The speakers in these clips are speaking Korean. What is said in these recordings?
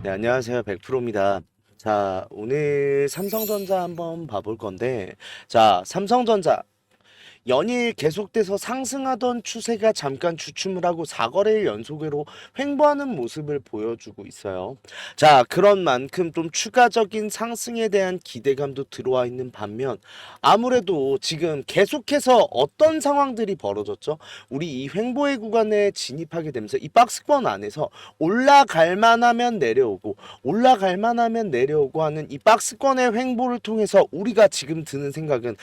네, 안녕하세요. 100%입니다. 자, 오늘 삼성전자 한번 봐볼 건데, 자, 삼성전자 연일 계속돼서 상승하던 추세가 잠깐 주춤을 하고 4거래일 연속으로 횡보하는 모습을 보여주고 있어요. 자, 그런 만큼 좀 추가적인 상승에 대한 기대감도 들어와 있는 반면 아무래도 지금 계속해서 어떤 상황들이 벌어졌죠? 우리 이 횡보의 구간에 진입하게 되면서 이 박스권 안에서 올라갈 만하면 내려오고 올라갈 만하면 내려오고 하는 이 박스권의 횡보를 통해서 우리가 지금 드는 생각은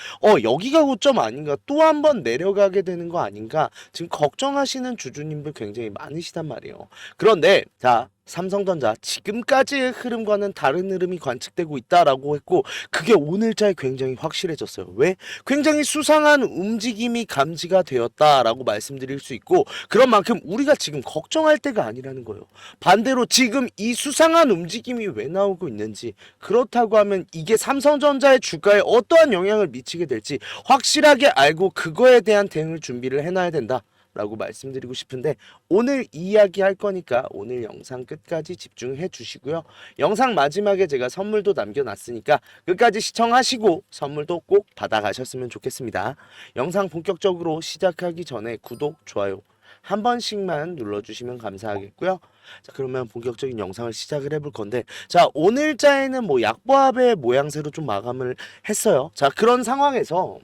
여기가 고점 아닌가, 또 한 번 내려가게 되는 거 아닌가, 지금 걱정하시는 주주님들 굉장히 많으시단 말이에요. 그런데 자, 삼성전자 지금까지의 흐름과는 다른 흐름이 관측되고 있다라고 했고, 그게 오늘자에 굉장히 확실해졌어요. 왜? 굉장히 수상한 움직임이 감지가 되었다라고 말씀드릴 수 있고, 그런 만큼 우리가 지금 걱정할 때가 아니라는 거예요. 반대로 지금 이 수상한 움직임이 왜 나오고 있는지, 그렇다고 하면 이게 삼성전자의 주가에 어떠한 영향을 미치게 될지 확실하게 알고 그거에 대한 대응을 준비를 해놔야 된다 라고 말씀드리고 싶은데, 오늘 이야기 할 거니까 오늘 영상 끝까지 집중해 주시고요. 영상 마지막에 제가 선물도 남겨놨으니까 끝까지 시청하시고 선물도 꼭 받아가셨으면 좋겠습니다. 영상 본격적으로 시작하기 전에 구독, 좋아요 한 번씩만 눌러주시면 감사하겠고요. 자, 그러면 본격적인 영상을 시작을 해볼 건데, 자, 오늘자에는 뭐 약보합의 모양새로 좀 마감을 했어요. 자, 그런 상황에서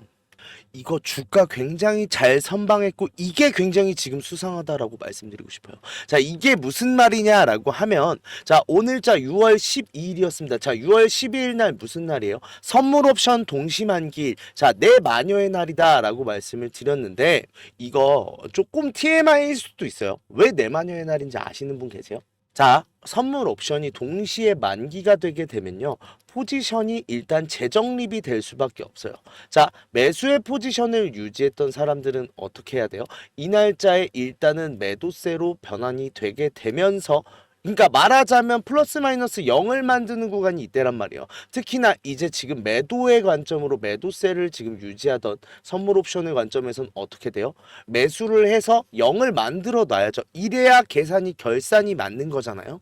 이거 주가 굉장히 잘 선방했고, 이게 굉장히 지금 수상하다라고 말씀드리고 싶어요. 자, 이게 무슨 말이냐라고 하면, 자, 오늘자 6월 12일이었습니다. 자, 6월 12일 날 무슨 날이에요? 선물 옵션 동시만기일. 자, 내 마녀의 날이다라고 말씀을 드렸는데, 이거 조금 TMI일 수도 있어요. 왜 내 마녀의 날인지 아시는 분 계세요? 자, 선물 옵션이 동시에 만기가 되게 되면요, 포지션이 일단 재정립이 될 수밖에 없어요. 자, 매수의 포지션을 유지했던 사람들은 어떻게 해야 돼요? 이 날짜에 일단은 매도세로 변환이 되게 되면서, 그러니까 말하자면 플러스 마이너스 0을 만드는 구간이 이때란 말이에요. 특히나 이제 지금 매도의 관점으로 매도세를 지금 유지하던 선물 옵션의 관점에서는 어떻게 돼요? 매수를 해서 0을 만들어 놔야죠. 이래야 계산이 결산이 맞는 거잖아요.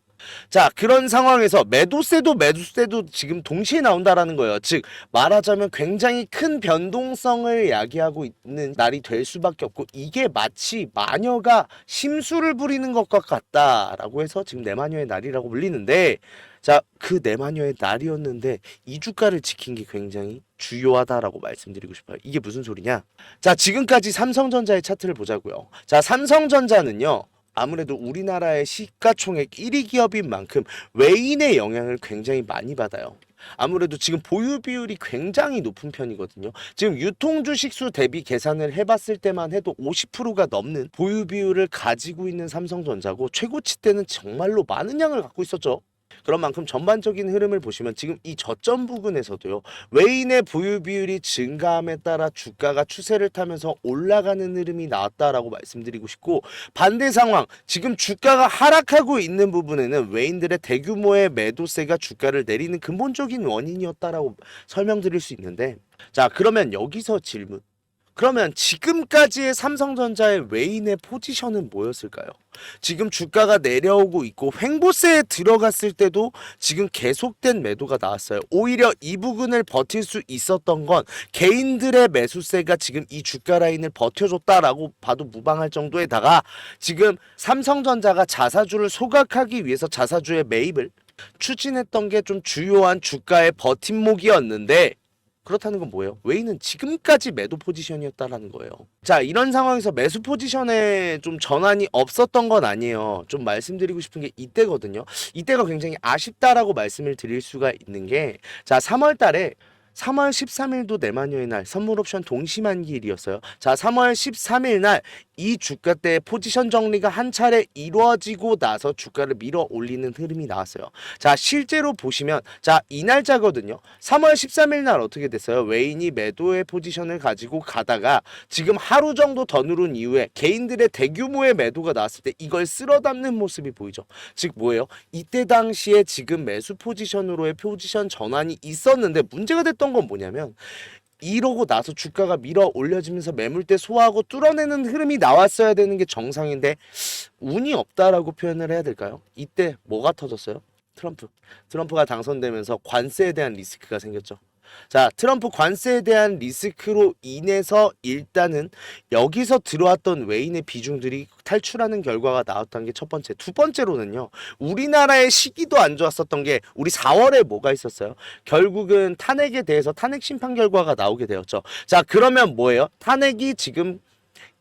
자, 그런 상황에서 매도세도 매수세도 지금 동시에 나온다라는 거예요. 즉 말하자면 굉장히 큰 변동성을 야기하고 있는 날이 될 수밖에 없고, 이게 마치 마녀가 심술을 부리는 것과 같다라고 해서 지금 내마녀의 날이라고 불리는데, 자, 그 내마녀의 날이었는데 이 주가를 지킨 게 굉장히 주요하다라고 말씀드리고 싶어요. 이게 무슨 소리냐? 자, 지금까지 삼성전자의 차트를 보자고요. 자, 삼성전자는요, 아무래도 우리나라의 시가총액 1위 기업인 만큼 외인의 영향을 굉장히 많이 받아요. 아무래도 지금 보유 비율이 굉장히 높은 편이거든요. 지금 유통 주식수 대비 계산을 해봤을 때만 해도 50%가 넘는 보유 비율을 가지고 있는 삼성전자고, 최고치 때는 정말로 많은 양을 갖고 있었죠. 그런 만큼 전반적인 흐름을 보시면 지금 이 저점 부근에서도요, 외인의 보유 비율이 증가함에 따라 주가가 추세를 타면서 올라가는 흐름이 나왔다라고 말씀드리고 싶고, 반대 상황, 지금 주가가 하락하고 있는 부분에는 외인들의 대규모의 매도세가 주가를 내리는 근본적인 원인이었다라고 설명드릴 수 있는데, 자, 그러면 여기서 질문, 그러면 지금까지의 삼성전자의 외인의 포지션은 뭐였을까요? 지금 주가가 내려오고 있고 횡보세에 들어갔을 때도 지금 계속된 매도가 나왔어요. 오히려 이 부분을 버틸 수 있었던 건 개인들의 매수세가 지금 이 주가 라인을 버텨줬다라고 봐도 무방할 정도에다가, 지금 삼성전자가 자사주를 소각하기 위해서 자사주의 매입을 추진했던 게 좀 주요한 주가의 버팀목이었는데, 그렇다는 건 뭐예요? 외인은 지금까지 매도 포지션이었다라는 거예요. 자, 이런 상황에서 매수 포지션에 좀 전환이 없었던 건 아니에요. 좀 말씀드리고 싶은 게 이때거든요. 이때가 굉장히 아쉽다라고 말씀을 드릴 수가 있는 게, 자, 3월 달에 3월 13일도 내마녀의 날 선물 옵션 동시만기일이었어요. 자, 3월 13일 날 이 주가대의 포지션 정리가 한 차례 이루어지고 나서 주가를 밀어 올리는 흐름이 나왔어요. 자, 실제로 보시면, 자, 이 날짜거든요. 3월 13일 날 어떻게 됐어요? 외인이 매도의 포지션을 가지고 가다가 지금 하루 정도 더 누른 이후에 개인들의 대규모의 매도가 나왔을 때 이걸 쓸어 담는 모습이 보이죠. 즉 뭐예요? 이때 당시에 지금 매수 포지션으로의 포지션 전환이 있었는데, 문제가 됐던 건 뭐냐면, 이러고 나서 주가가 밀어 올려지면서 매물대 소화하고 뚫어내는 흐름이 나왔어야 되는 게 정상인데 운이 없다라고 표현을 해야 될까요? 이때 뭐가 터졌어요? 트럼프가 당선되면서 관세에 대한 리스크가 생겼죠. 자, 트럼프 관세에 대한 리스크로 인해서 일단은 여기서 들어왔던 외인의 비중들이 탈출하는 결과가 나왔다는 게 첫 번째. 두 번째로는요, 우리나라의 시기도 안 좋았었던 게 우리 4월에 뭐가 있었어요? 결국은 탄핵에 대해서 탄핵 심판 결과가 나오게 되었죠. 자, 그러면 뭐예요? 탄핵이 지금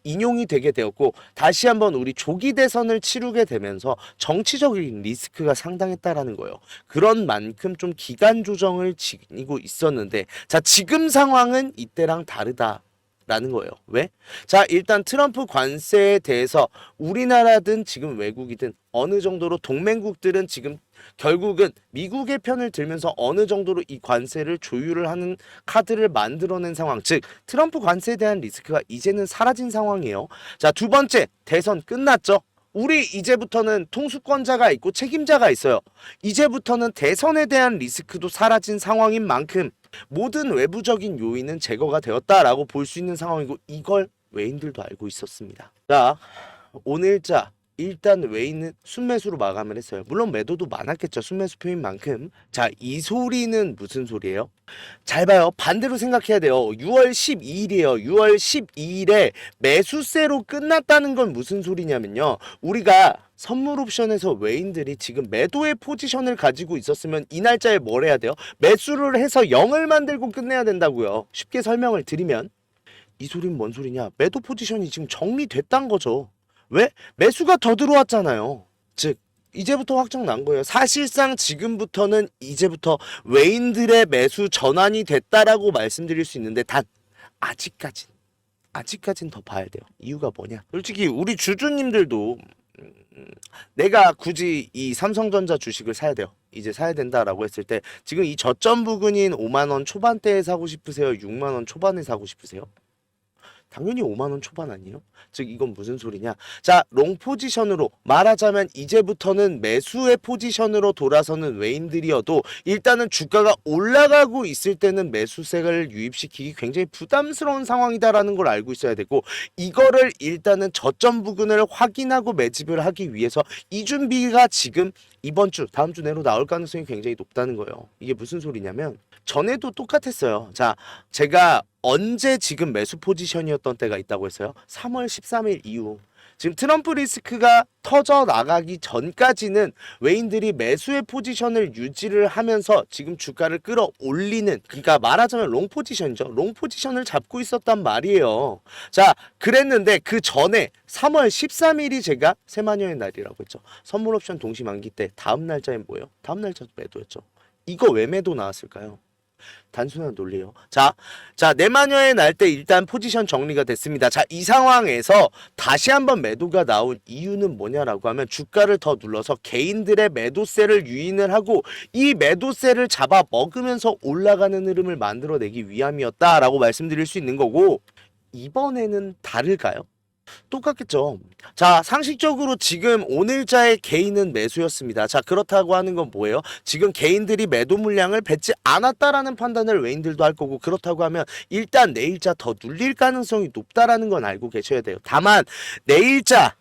인용이 되게 되었고 다시 한번 우리 조기 대선을 치르게 되면서 정치적인 리스크가 상당했다라는 거예요. 그런 만큼 좀 기간 조정을 지니고 있었는데 자, 지금 상황은 이때랑 다르다. 라는 거예요. 왜? 자, 일단 트럼프 관세에 대해서 우리나라든 지금 외국이든 어느 정도로 동맹국들은 지금 결국은 미국의 편을 들면서 어느 정도로 이 관세를 조율을 하는 카드를 만들어낸 상황. 즉, 트럼프 관세에 대한 리스크가 이제는 사라진 상황이에요. 자, 두 번째, 대선 끝났죠? 우리 이제부터는 통수권자가 있고 책임자가 있어요. 이제부터는 대선에 대한 리스크도 사라진 상황인 만큼 모든 외부적인 요인은 제거가 되었다라고 볼 수 있는 상황이고 이걸 외인들도 알고 있었습니다. 자, 오늘자 일단 외인은 순매수로 마감을 했어요. 물론 매도도 많았겠죠. 순매수표인 만큼. 자, 이 소리는 무슨 소리예요? 잘 봐요. 반대로 생각해야 돼요. 6월 12일이에요. 6월 12일에 매수세로 끝났다는 건 무슨 소리냐면요. 우리가 선물 옵션에서 외인들이 지금 매도의 포지션을 가지고 있었으면 이 날짜에 뭘 해야 돼요? 매수를 해서 0을 만들고 끝내야 된다고요. 쉽게 설명을 드리면 이 소리는 뭔 소리냐? 매도 포지션이 지금 정리됐단 거죠. 왜? 매수가 더 들어왔잖아요. 즉 이제부터 확정 난 거예요. 사실상 지금부터는 이제부터 외인들의 매수 전환이 됐다라고 말씀드릴 수 있는데 단 아직까진 더 봐야 돼요. 이유가 뭐냐? 솔직히 우리 주주님들도 내가 굳이 이 삼성전자 주식을 사야 돼요. 이제 사야 된다라고 했을 때 지금 이 저점 부근인 5만 원 초반대에 사고 싶으세요? 6만 원 초반에 사고 싶으세요? 당연히 5만 원 초반 아니에요? 즉 이건 무슨 소리냐? 자, 롱 포지션으로 말하자면 이제부터는 매수의 포지션으로 돌아서는 외인들이어도 일단은 주가가 올라가고 있을 때는 매수세를 유입시키기 굉장히 부담스러운 상황이다라는 걸 알고 있어야 되고 이거를 일단은 저점 부근을 확인하고 매집을 하기 위해서 이 준비가 지금 이번 주, 다음 주 내로 나올 가능성이 굉장히 높다는 거예요. 이게 무슨 소리냐면 전에도 똑같았어요. 자, 제가 언제 지금 매수 포지션이었던 때가 있다고 했어요? 3월 13일 이후. 지금 트럼프 리스크가 터져 나가기 전까지는 외인들이 매수의 포지션을 유지를 하면서 지금 주가를 끌어올리는, 그러니까 말하자면 롱 포지션이죠. 롱 포지션을 잡고 있었단 말이에요. 자, 그랬는데 그 전에 3월 13일이 제가 세마녀의 날이라고 했죠. 선물 옵션 동시 만기 때 다음 날짜에 뭐예요? 다음 날짜도 매도였죠. 이거 왜 매도 나왔을까요? 단순한 논리요. 자, 내마녀의 날 때 일단 포지션 정리가 됐습니다. 자, 이 상황에서 다시 한번 매도가 나온 이유는 뭐냐라고 하면 주가를 더 눌러서 개인들의 매도세를 유인을 하고 이 매도세를 잡아 먹으면서 올라가는 흐름을 만들어내기 위함이었다라고 말씀드릴 수 있는 거고 이번에는 다를까요? 똑같겠죠. 자, 상식적으로 지금 오늘자의 개인은 매수였습니다. 자, 그렇다고 하는 건 뭐예요? 지금 개인들이 매도 물량을 뱉지 않았다라는 판단을 외인들도 할 거고 그렇다고 하면 일단 내일자 더 눌릴 가능성이 높다라는 건 알고 계셔야 돼요. 다만 내일자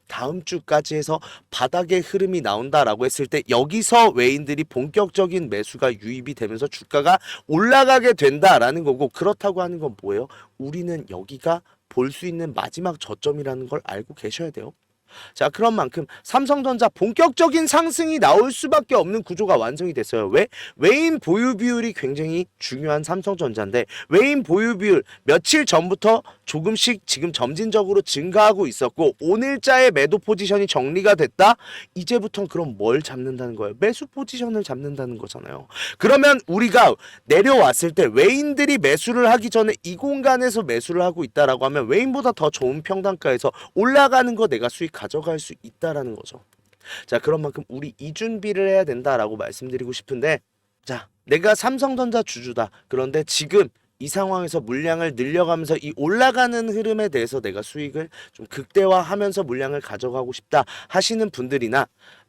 다음 주까지 해서 바닥의 흐름이 나온다라고 했을 때 여기서 외인들이 본격적인 매수가 유입이 되면서 주가가 올라가게 된다라는 거고 그렇다고 하는 건 뭐예요? 우리는 여기가 볼 수 있는 마지막 저점이라는 걸 알고 계셔야 돼요. 자, 그런 만큼 삼성전자 본격적인 상승이 나올 수밖에 없는 구조가 완성이 됐어요. 왜? 외인 보유 비율이 굉장히 중요한 삼성전자인데 외인 보유 비율 며칠 전부터 조금씩 지금 점진적으로 증가하고 있었고 오늘자의 매도 포지션이 정리가 됐다? 이제부터는 그럼 뭘 잡는다는 거예요? 매수 포지션을 잡는다는 거잖아요. 그러면 우리가 내려왔을 때 외인들이 매수를 하기 전에 이 공간에서 매수를 하고 있다라고 하면 외인보다 더 좋은 평단가에서 올라가는 거 내가 수익 가져갈 수 있다라는 거죠. 자, 그런 만큼 우리 이 준비를 해야 된다라고 말씀드리고 싶은데 자, 내가 삼성전자 주주다. 그런데 지금 이 상황에서 물량을 늘려가면서 이 올라가는 흐름에 대해서 내가 수익을 좀 극대화하면서 물량을 가져가고 싶다 하시는 분들이나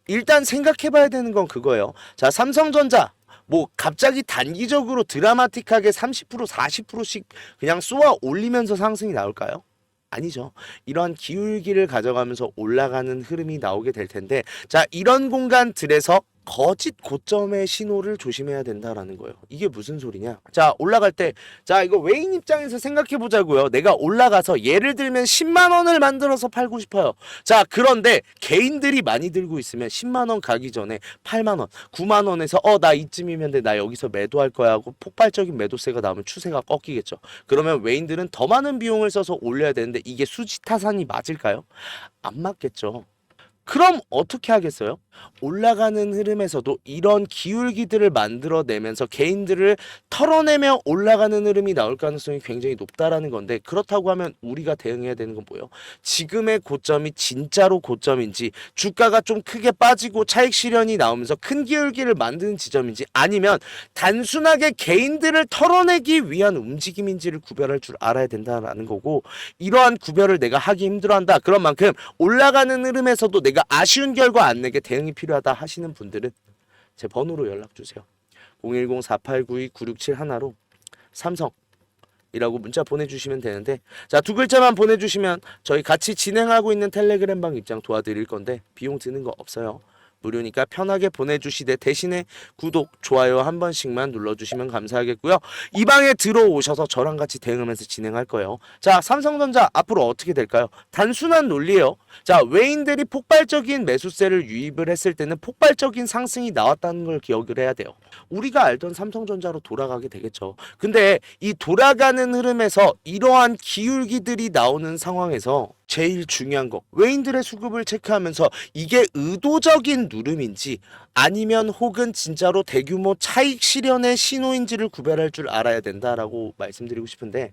일단 생각해 봐야 되는 건 그거예요. 자, 삼성전자 뭐 갑자기 단기적으로 드라마틱하게 30% 40%씩 그냥 쏘아 올리면서 상승이 나올까요? 아니죠. 이러한 기울기를 가져가면서 올라가는 흐름이 나오게 될 텐데 자, 이런 공간들에서 거짓 고점의 신호를 조심해야 된다라는 거예요. 이게 무슨 소리냐? 자, 올라갈 때, 자, 이거 외인 입장에서 생각해 보자고요. 내가 올라가서 예를 들면 10만 원을 만들어서 팔고 싶어요. 자, 그런데 개인들이 많이 들고 있으면 10만 원 가기 전에 8만 원, 9만 원에서 나 이쯤이면 돼. 나 여기서 매도할 거야 하고 폭발적인 매도세가 나오면 추세가 꺾이겠죠. 그러면 외인들은 더 많은 비용을 써서 올려야 되는데 이게 수지타산이 맞을까요? 안 맞겠죠. 그럼 어떻게 하겠어요? 올라가는 흐름에서도 이런 기울기들을 만들어내면서 개인들을 털어내며 올라가는 흐름이 나올 가능성이 굉장히 높다라는 건데, 그렇다고 하면 우리가 대응해야 되는 건 뭐예요? 지금의 고점이 진짜로 고점인지, 주가가 좀 크게 빠지고 차익 실현이 나오면서 큰 기울기를 만드는 지점인지, 아니면 단순하게 개인들을 털어내기 위한 움직임인지를 구별할 줄 알아야 된다라는 거고, 이러한 구별을 내가 하기 힘들어한다. 그런 만큼 올라가는 흐름에서도 내가 아쉬운 결과 안 내게 대응이 필요하다 하시는 분들은 제 번호로 연락주세요. 010-4892-9671로 삼성이라고 문자 보내주시면 되는데, 자, 두 글자만 보내주시면 저희 같이 진행하고 있는 텔레그램방 입장 도와드릴 건데 비용 드는 거 없어요. 무료니까 편하게 보내주시되 대신에 구독, 좋아요 한 번씩만 눌러주시면 감사하겠고요. 이 방에 들어오셔서 저랑 같이 대응하면서 진행할 거예요. 자, 삼성전자 앞으로 어떻게 될까요? 단순한 논리예요. 자, 외인들이 폭발적인 매수세를 유입을 했을 때는 폭발적인 상승이 나왔다는 걸 기억을 해야 돼요. 우리가 알던 삼성전자로 돌아가게 되겠죠. 근데 이 돌아가는 흐름에서 이러한 기울기들이 나오는 상황에서 제일 중요한 거, 외인들의 수급을 체크하면서 이게 의도적인 누름인지 아니면 혹은 진짜로 대규모 차익 실현의 신호인지를 구별할 줄 알아야 된다라고 말씀드리고 싶은데,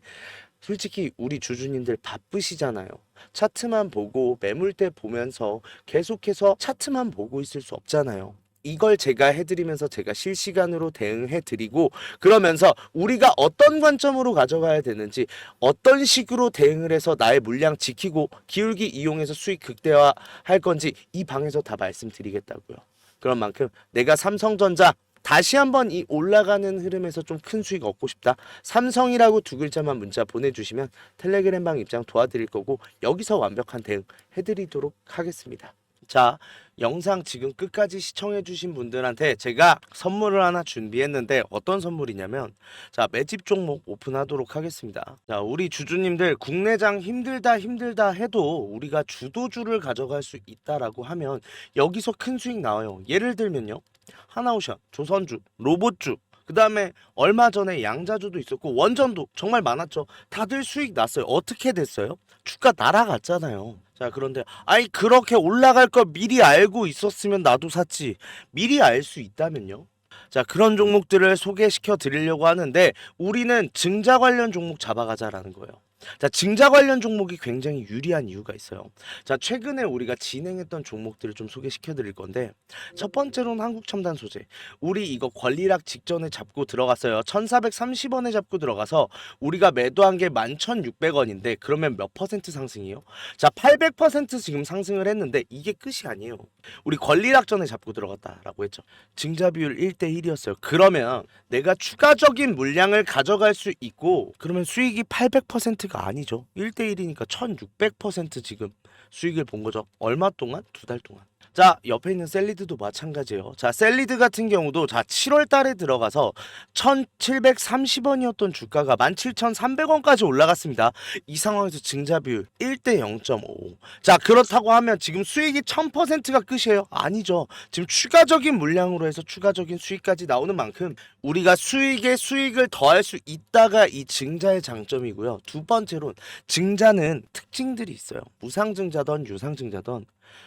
솔직히 우리 주주님들 바쁘시잖아요. 차트만 보고 매물대 보면서 계속해서 차트만 보고 있을 수 없잖아요. 이걸 제가 해드리면서 제가 실시간으로 대응해드리고, 그러면서 우리가 어떤 관점으로 가져가야 되는지, 어떤 식으로 대응을 해서 나의 물량 지키고 기울기 이용해서 수익 극대화할 건지 이 방에서 다 말씀드리겠다고요. 그런 만큼 내가 삼성전자 다시 한번 이 올라가는 흐름에서 좀 큰 수익 얻고 싶다, 삼성이라고 두 글자만 문자 보내주시면 텔레그램방 입장 도와드릴 거고, 여기서 완벽한 대응 해드리도록 하겠습니다. 자, 영상 지금 끝까지 시청해주신 분들한테 제가 선물을 하나 준비했는데, 어떤 선물이냐면, 자, 매집 종목 오픈하도록 하겠습니다. 자, 우리 주주님들 국내장 힘들다 해도 우리가 주도주를 가져갈 수 있다라고 하면 여기서 큰 수익 나와요. 예를 들면요, 하나오션, 조선주, 로봇주, 그 다음에 얼마 전에 양자주도 있었고 원전도 정말 많았죠. 다들 수익 났어요. 어떻게 됐어요? 주가 날아갔잖아요. 자, 그런데 아니 그렇게 올라갈 거 미리 알고 있었으면 나도 샀지. 미리 알 수 있다면요? 자, 그런 종목들을 소개시켜 드리려고 하는데, 우리는 증자 관련 종목 잡아가자라는 거예요. 자, 증자 관련 종목이 굉장히 유리한 이유가 있어요. 자, 최근에 우리가 진행했던 종목들을 좀 소개시켜 드릴 건데, 첫 번째로는 한국첨단 소재. 우리 이거 권리락 직전에 잡고 들어갔어요. 1430원에 잡고 들어가서 우리가 매도한 게 11,600원인데 그러면 몇 퍼센트 상승이요? 자, 800% 지금 상승을 했는데 이게 끝이 아니에요. 우리 권리락 전에 잡고 들어갔다라고 했죠. 증자 비율 1대1이었어요. 그러면 내가 추가적인 물량을 가져갈 수 있고, 그러면 수익이 800%가 아니죠. 1대1이니까 1600% 지금 수익을 본 거죠. 얼마 동안? 두 달 동안. 자, 옆에 있는 셀리드도 마찬가지예요. 자, 셀리드 같은 경우도 자 7월 달에 들어가서 1730원이었던 주가가 17,300원까지 올라갔습니다. 이 상황에서 증자 비율 1대 0.5. 자, 그렇다고 하면 지금 수익이 1000%가 끝이에요? 아니죠. 지금 추가적인 물량으로 해서 추가적인 수익까지 나오는 만큼 우리가 수익에 수익을 더할 수 있다가 이 증자의 장점이고요. 두 번째로는 증자는 특징들이 있어요. 무상증자든 유상증자든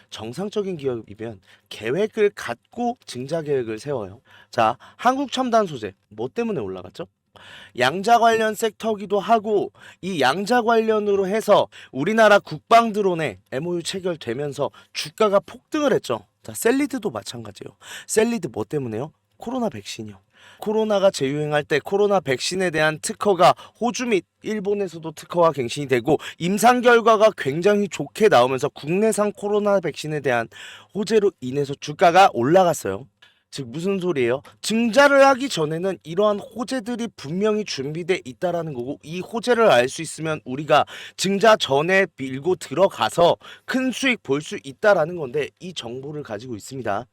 정상적인 기업이면 계획을 갖고 증자 계획을 세워요. 자, 한국첨단 소재 뭐 때문에 올라갔죠? 양자 관련 섹터기도 하고, 이 양자 관련으로 해서 우리나라 국방 드론에 MOU 체결되면서 주가가 폭등을 했죠. 자, 셀리드도 마찬가지예요. 셀리드 뭐 때문에요? 코로나 백신이요. 코로나가 재유행할 때 코로나 백신에 대한 특허가 호주 및 일본에서도 특허가 갱신이 되고 임상 결과가 굉장히 좋게 나오면서 국내산 코로나 백신에 대한 호재로 인해서 주가가 올라갔어요. 즉 무슨 소리예요? 증자를 하기 전에는 이러한 호재들이 분명히 준비돼 있다라는 거고, 이 호재를 알 수 있으면 우리가 증자 전에 밀고 들어가서 큰 수익 볼 수 있다라는 건데, 이 정보를 가지고 있습니다.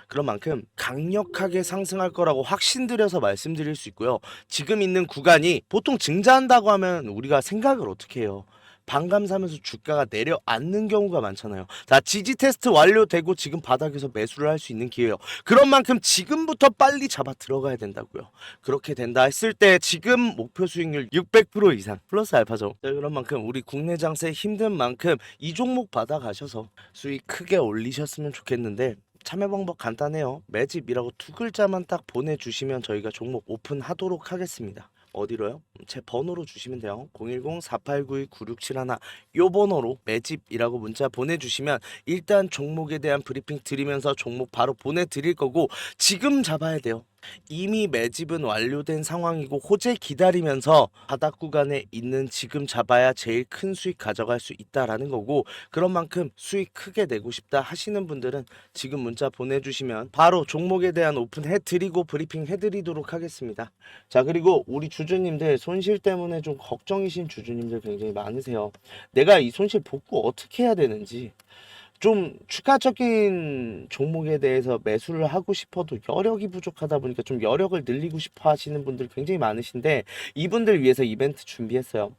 그런 만큼 강력하게 상승할 거라고 확신드려서 말씀드릴 수 있고요. 지금 있는 구간이 보통 증자한다고 하면 우리가 생각을 어떻게 해요? 반감사면서 주가가 내려앉는 경우가 많잖아요. 자, 지지 테스트 완료되고 지금 바닥에서 매수를 할 수 있는 기회예요. 그런 만큼 지금부터 빨리 잡아 들어가야 된다고요. 그렇게 된다 했을 때 지금 목표 수익률 600% 이상 플러스 알파죠. 자, 그런 만큼 우리 국내 장세 힘든 만큼 이 종목 받아가셔서 수익 크게 올리셨으면 좋겠는데 참여 방법 간단해요. 매집이라고 두 글자만 딱 보내주시면 저희가 종목 오픈하도록 하겠습니다. 어디로요? 제 번호로 주시면 돼요. 010-4892-9671 요 번호로 매집이라고 문자 보내주시면 일단 종목에 대한 브리핑 드리면서 종목 바로 보내드릴 거고 지금 잡아야 돼요. 이미 매집은 완료된 상황이고 호재 기다리면서 바닥 구간에 있는 지금 잡아야 제일 큰 수익 가져갈 수 있다라는 거고 그런 만큼 수익 크게 내고 싶다 하시는 분들은 지금 문자 보내주시면 바로 종목에 대한 오픈 해드리고 브리핑 해드리도록 하겠습니다. 자, 그리고 우리 주주님들 손실 때문에 좀 걱정이신 주주님들 굉장히 많으세요. 내가 이 손실 복구 어떻게 해야 되는지 좀 추가적인 종목에 대해서 매수를 하고 싶어도 여력이 부족하다 보니까 좀 여력을 늘리고 싶어 하시는 분들 굉장히 많으신데 이분들 위해서 이벤트 준비했어요.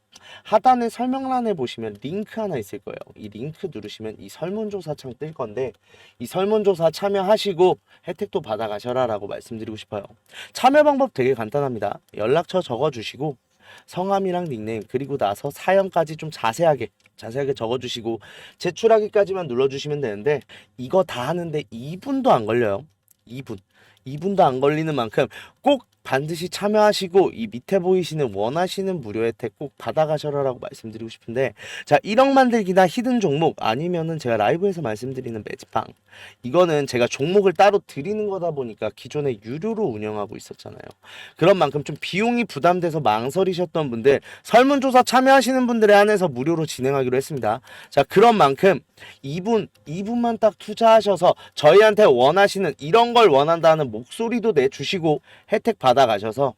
하단에 설명란에 보시면 링크 하나 있을 거예요. 이 링크 누르시면 이 설문조사 창 뜰 건데 이 설문조사 참여하시고 혜택도 받아가셔라 라고 말씀드리고 싶어요. 참여 방법 되게 간단합니다. 연락처 적어주시고 성함이랑 닉네임 그리고 나서 사연까지 좀 자세하게 적어주시고 제출하기까지만 눌러주시면 되는데 이거 다 하는데 2분도 안 걸려요. 2분도 안 걸리는 만큼 꼭 반드시 참여하시고 이 밑에 보이시는 원하시는 무료 혜택 꼭 받아가셔라라고 말씀드리고 싶은데 자 1억 만들기나 히든 종목 아니면은 제가 라이브에서 말씀드리는 매집방 이거는 제가 종목을 따로 드리는 거다 보니까 기존에 유료로 운영하고 있었잖아요. 그런 만큼 좀 비용이 부담돼서 망설이셨던 분들 설문조사 참여하시는 분들에 한해서 무료로 진행하기로 했습니다. 자 그런 만큼 2분만 딱 투자하셔서 저희한테 원하시는 이런 걸 원한다는 목소리도 내주시고 혜택 받아가셔서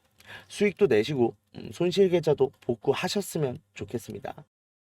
수익도 내시고 손실 계좌도 복구하셨으면 좋겠습니다.